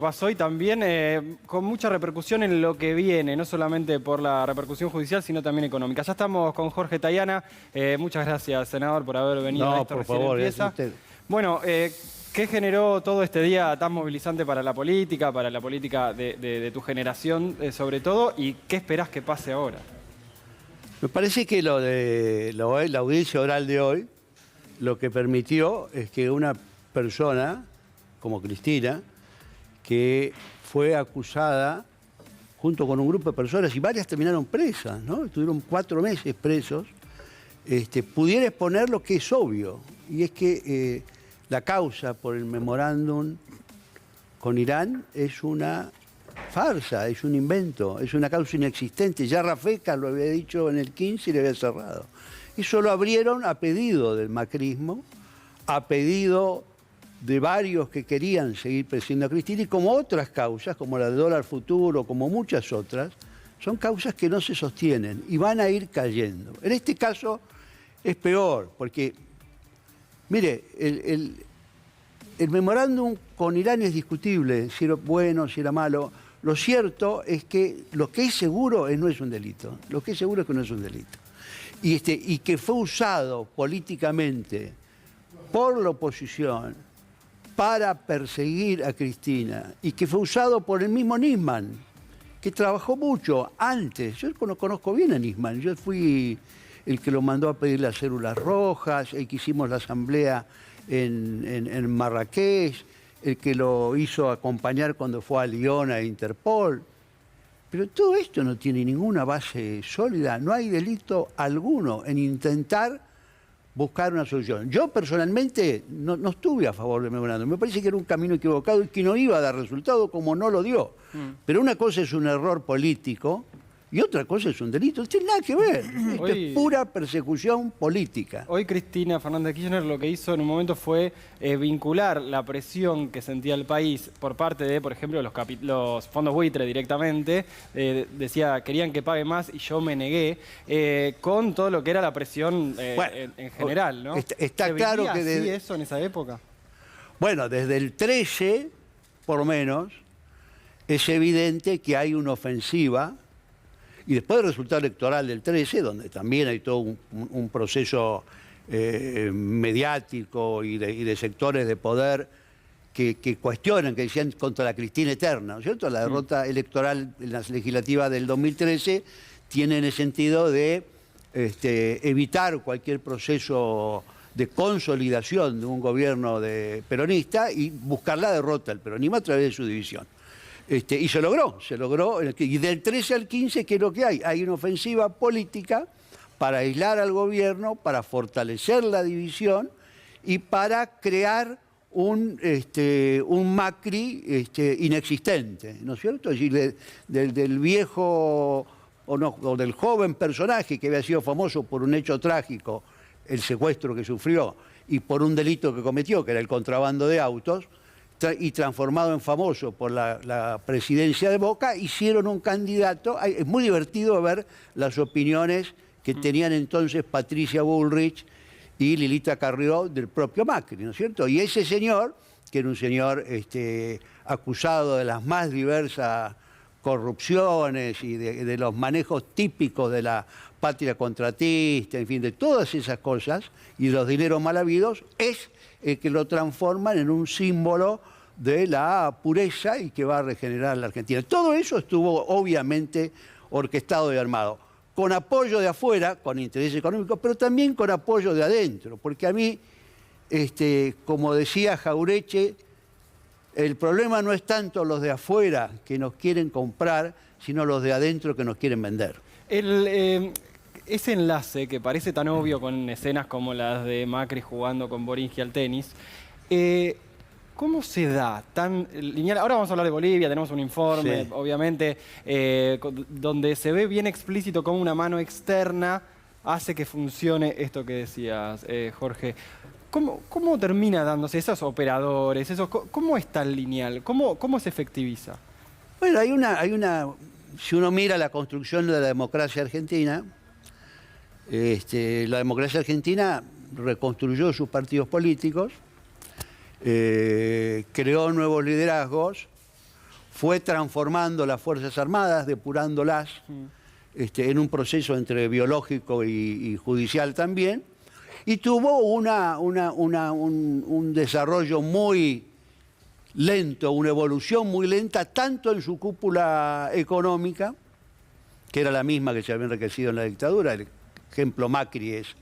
Pasó y también con mucha repercusión en lo que viene, no solamente por la repercusión judicial, sino también económica. Ya estamos con Jorge Tayana. Muchas gracias, senador, por haber venido. No, Esto por recién favor, empieza. usted. Bueno, ¿qué generó todo este día tan movilizante para la política de tu generación sobre todo? ¿Y qué esperás que pase ahora? Me parece que lo de la audiencia oral de hoy, lo que permitió es que una persona como Cristina, que fue acusada junto con un grupo de personas, y varias terminaron presas, ¿no? Estuvieron 4 meses presos, pudiera exponer lo que es obvio, y es que la causa por el memorándum con Irán es una farsa, es un invento, es una causa inexistente. Ya Rafecas lo había dicho en el 15 y le había cerrado. Eso lo abrieron a pedido del macrismo, a pedido de varios que querían seguir presidiendo a Cristina, y como otras causas, como la del dólar futuro, como muchas otras, son causas que no se sostienen y van a ir cayendo. En este caso es peor, porque, mire, el memorándum con Irán es discutible, si era bueno, si era malo. Lo cierto es que lo que es seguro no es un delito. Lo que es seguro es que no es un delito. Y que fue usado políticamente por la oposición para perseguir a Cristina, y que fue usado por el mismo Nisman, que trabajó mucho antes. Yo conozco bien a Nisman. Yo fui el que lo mandó a pedir las células rojas, el que hicimos la asamblea en Marrakech, el que lo hizo acompañar cuando fue a Lyon a Interpol. Pero todo esto no tiene ninguna base sólida, no hay delito alguno en intentar buscar una solución. Yo personalmente no estuve a favor del memorándum, me parece que era un camino equivocado y que no iba a dar resultado, como no lo dio. Pero una cosa es un error político y otra cosa es un delito. No tiene nada que ver. Esto es pura persecución política. Hoy Cristina Fernández de Kirchner lo que hizo en un momento fue vincular la presión que sentía el país por parte de, por ejemplo, los fondos buitre directamente. Decía, querían que pague más y yo me negué, con todo lo que era la presión Bueno, en general, ¿no? Está claro que así eso en esa época? Bueno, desde el 13, por lo menos, es evidente que hay una ofensiva. Y después del resultado electoral del 13, donde también hay todo un proceso mediático y de sectores de poder que cuestionan, que decían contra la Cristina eterna, ¿no es cierto? La derrota electoral en las legislativas del 2013 tiene en el sentido de evitar cualquier proceso de consolidación de un gobierno peronista y buscar la derrota del peronismo a través de su división. Y se logró. Y del 13 al 15, ¿qué es lo que hay? Hay una ofensiva política para aislar al gobierno, para fortalecer la división y para crear un Macri inexistente, ¿no es cierto? Es decir, del viejo o del joven personaje que había sido famoso por un hecho trágico, el secuestro que sufrió, y por un delito que cometió, que era el contrabando de autos, y transformado en famoso por la presidencia de Boca, hicieron un candidato. Es muy divertido ver las opiniones que tenían entonces Patricia Bullrich y Lilita Carrió del propio Macri, ¿no es cierto? Y ese señor, que era un señor acusado de las más diversas corrupciones y de los manejos típicos de la patria contratista, en fin, de todas esas cosas y los dineros mal habidos, es el que lo transforman en un símbolo de la pureza y que va a regenerar la Argentina. Todo eso estuvo obviamente orquestado y armado, con apoyo de afuera, con intereses económicos, pero también con apoyo de adentro, porque a mí, como decía Jauretche, el problema no es tanto los de afuera que nos quieren comprar, sino los de adentro que nos quieren vender. Ese enlace que parece tan obvio con escenas como las de Macri jugando con Borinqui al tenis, ¿cómo se da tan lineal? Ahora vamos a hablar de Bolivia, tenemos un informe, sí, obviamente, donde se ve bien explícito cómo una mano externa hace que funcione esto que decías, Jorge. ¿Cómo termina dándose esos operadores? ¿Cómo es tan lineal? ¿Cómo se efectiviza? Bueno, hay una... Si uno mira la construcción de la democracia argentina, la democracia argentina reconstruyó sus partidos políticos, creó nuevos liderazgos, fue transformando las Fuerzas Armadas, depurándolas en un proceso entre biológico y judicial también, y tuvo un desarrollo muy lento, una evolución muy lenta, tanto en su cúpula económica, que era la misma que se había enriquecido en la dictadura. El ejemplo Macri es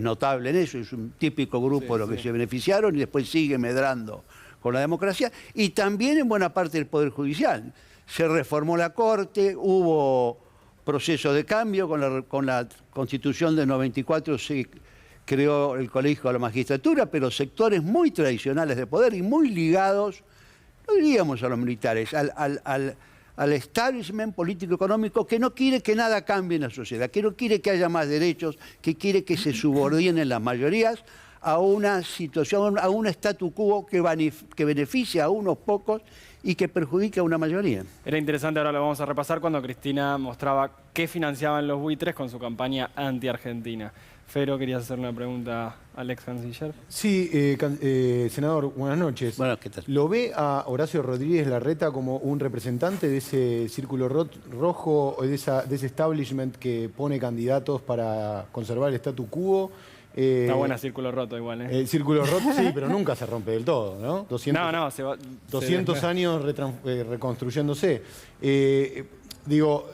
notable en eso, es un típico grupo de los que se beneficiaron y después sigue medrando con la democracia, y también en buena parte del Poder Judicial. Se reformó la Corte, hubo proceso de cambio, con la Constitución del 94 se creó el Colegio de la Magistratura, pero sectores muy tradicionales de poder y muy ligados, no diríamos a los militares, al establishment político-económico, que no quiere que nada cambie en la sociedad, que no quiere que haya más derechos, que quiere que se subordinen las mayorías a una situación, a un statu quo que beneficia a unos pocos y que perjudica a una mayoría. Era interesante, ahora lo vamos a repasar, cuando Cristina mostraba qué financiaban los buitres con su campaña anti-argentina. Fero, ¿querías hacer una pregunta al ex canciller? Sí, senador, buenas noches. Bueno, ¿qué tal? ¿Lo ve a Horacio Rodríguez Larreta como un representante de ese círculo rojo, de ese establishment que pone candidatos para conservar el statu quo? Está buena círculo roto igual, ¿eh? El círculo roto, sí, pero nunca se rompe del todo, ¿no? 200 se va, 200 años reconstruyéndose. Digo,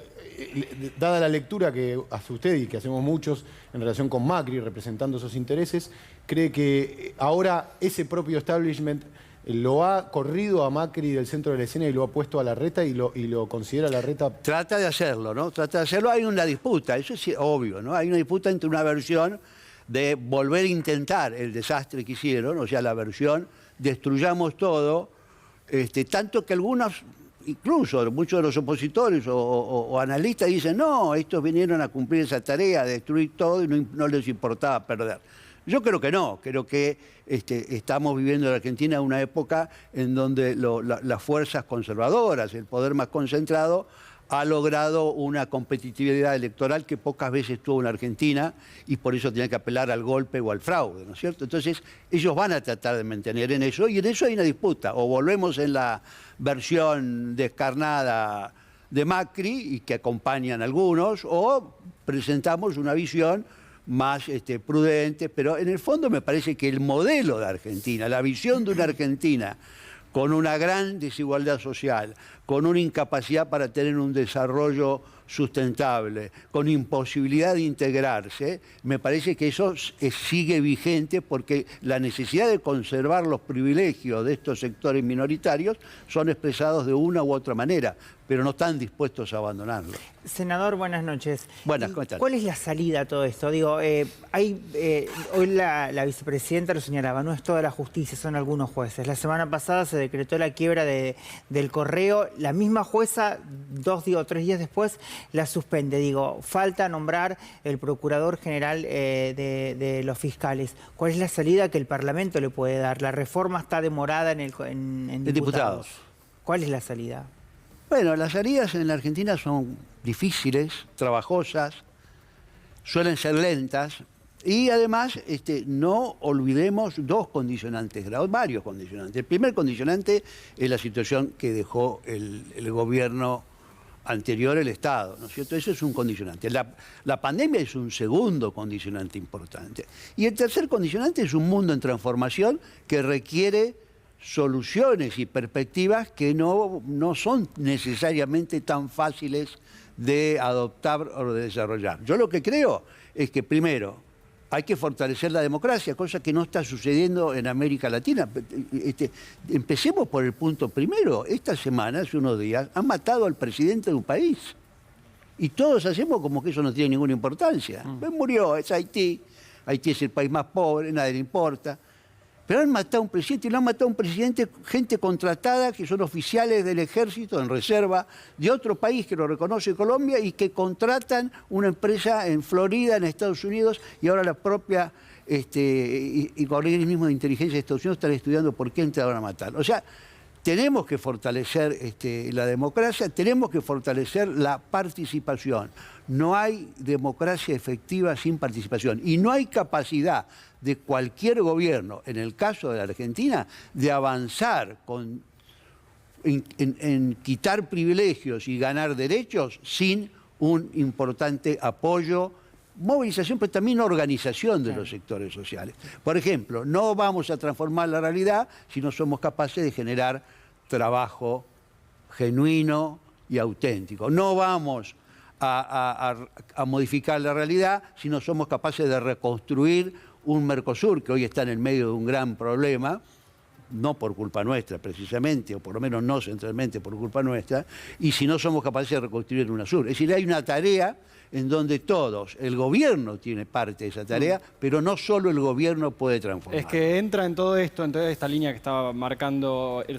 dada la lectura que hace usted y que hacemos muchos en relación con Macri, representando esos intereses, ¿cree que ahora ese propio establishment lo ha corrido a Macri del centro de la escena y lo ha puesto a Larreta y lo considera Larreta? Trata de hacerlo, ¿no? Trata de hacerlo. Hay una disputa, eso es obvio, ¿no? Hay una disputa entre una versión de volver a intentar el desastre que hicieron, o sea, la versión destruyamos todo, tanto que algunos, incluso muchos de los opositores o analistas dicen, no, estos vinieron a cumplir esa tarea, de destruir todo y no les importaba perder. Yo creo que no, creo que estamos viviendo en Argentina una época en donde las fuerzas conservadoras, el poder más concentrado, ha logrado una competitividad electoral que pocas veces tuvo en Argentina y por eso tiene que apelar al golpe o al fraude, ¿no es cierto? Entonces, ellos van a tratar de mantener en eso y en eso hay una disputa. O volvemos en la versión descarnada de Macri y que acompañan algunos, o presentamos una visión más prudente, pero en el fondo me parece que el modelo de Argentina, la visión de una Argentina con una gran desigualdad social, con una incapacidad para tener un desarrollo sustentable, con imposibilidad de integrarse, me parece que eso sigue vigente porque la necesidad de conservar los privilegios de estos sectores minoritarios son expresados de una u otra manera, pero no están dispuestos a abandonarlos. Senador, buenas noches. Buenas, ¿cómo están? ¿Cuál es la salida a todo esto? Digo, hoy la vicepresidenta lo señalaba, no es toda la justicia, son algunos jueces. La semana pasada se decretó la quiebra del Correo, la misma jueza 2 o 3 días después la suspende. Digo, falta nombrar el procurador general de los fiscales. ¿Cuál es la salida que el Parlamento le puede dar? La reforma está demorada en diputados. ¿Cuál es la salida? Bueno, las salidas en la Argentina son difíciles, trabajosas, suelen ser lentas y además no olvidemos dos condicionantes graves, varios condicionantes. El primer condicionante es la situación que dejó el gobierno anterior, el Estado, ¿no es cierto? Eso es un condicionante. La pandemia es un segundo condicionante importante. Y el tercer condicionante es un mundo en transformación que requiere soluciones y perspectivas que no son necesariamente tan fáciles de adoptar o de desarrollar. Yo lo que creo es que primero hay que fortalecer la democracia, cosa que no está sucediendo en América Latina. Empecemos por el punto primero. Esta semana, hace unos días, han matado al presidente de un país. Y todos hacemos como que eso no tiene ninguna importancia. Pues murió, es Haití. Haití es el país más pobre, nadie le importa. Pero han matado a un presidente, y lo han matado a un presidente, gente contratada, que son oficiales del ejército en reserva de otro país que lo reconoce Colombia y que contratan una empresa en Florida, en Estados Unidos, y ahora la propia y organismos de inteligencia de Estados Unidos están estudiando por qué entraron a matar. O sea, tenemos que fortalecer la democracia, tenemos que fortalecer la participación. No hay democracia efectiva sin participación y no hay capacidad de cualquier gobierno, en el caso de la Argentina, de avanzar con en quitar privilegios y ganar derechos sin un importante apoyo, movilización, pero también organización de los sectores sociales. Por ejemplo, no vamos a transformar la realidad si no somos capaces de generar trabajo genuino y auténtico. No vamos a modificar la realidad si no somos capaces de reconstruir un Mercosur que hoy está en el medio de un gran problema, no por culpa nuestra precisamente, o por lo menos no centralmente por culpa nuestra, y si no somos capaces de reconstruir el UNASUR. Es decir, hay una tarea en donde todos, el gobierno tiene parte de esa tarea, pero no solo el gobierno puede transformar. Es que entra en todo esto, en toda esta línea que estaba marcando el